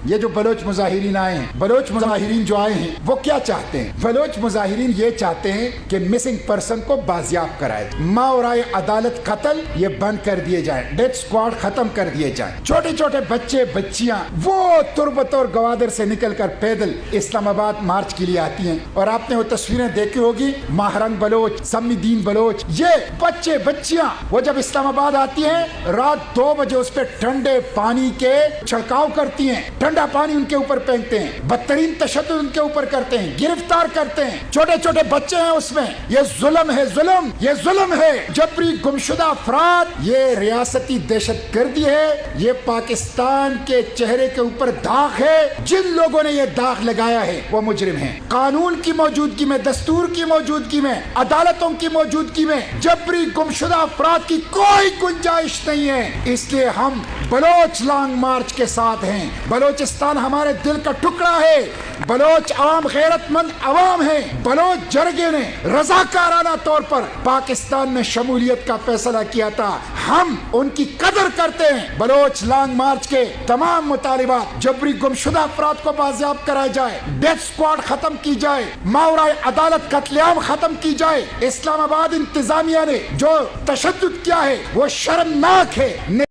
یہ جو بلوچ مظاہرین آئے ہیں، بلوچ مظاہرین جو آئے ہیں وہ کیا چاہتے ہیں؟ بلوچ مظاہرین یہ چاہتے ہیں کہ مسنگ پرسن کو بازیاب کرائے، ماورائے عدالت قتل یہ بند کر دیے جائیں، ڈیتھ سکواڈ ختم کر دیے جائیں۔ چھوٹے چھوٹے بچے بچیاں وہ تربت اور گوادر سے نکل کر پیدل اسلام آباد مارچ کے لیے آتی ہیں، اور آپ نے وہ تصویریں دیکھی ہوگی، ماہرنگ بلوچ، سمی دین بلوچ، یہ بچے بچیاں وہ جب اسلام آباد آتی ہیں رات 2 بجے اس پہ ٹھنڈے پانی کے چھڑکاؤ کرتی ہیں، ٹھنڈا پانی ان کے اوپر پھینکتے ہیں، بدترین تشدد ان کے اوپر کرتے ہیں، گرفتار کرتے ہیں، چھوٹے چھوٹے بچے ہیں اس میں۔ یہ ظلم ہے، ظلم، یہ ظلم ہے، جبری گمشدہ افراد، یہ ریاستی دہشت گردی ہے، یہ پاکستان کے چہرے کے اوپر داغ ہے۔ جن لوگوں نے یہ داغ لگایا ہے وہ مجرم ہیں۔ قانون کی موجودگی میں، دستور کی موجودگی میں، عدالتوں کی موجودگی میں جبری گمشدہ افراد کی کوئی گنجائش نہیں ہے۔ اس لیے ہم بلوچ لانگ مارچ کے ساتھ ہیں۔ بلوچستان ہمارے دل کا ٹکڑا ہے، بلوچ عوام غیرت مند عوام ہیں۔ بلوچ جرگے نے رضاکارانہ طور پر پاکستان میں شمولیت کا فیصلہ کیا تھا، ہم ان کی قدر کرتے ہیں۔ بلوچ لانگ مارچ کے تمام مطالبات، جبری گمشدہ افراد کو بازیاب کرایا جائے، ڈیتھ سکواڈ ختم کی جائے، ماورائے عدالت قتل عام ختم کی جائے۔ اسلام آباد انتظامیہ نے جو تشدد کیا ہے وہ شرمناک ہے۔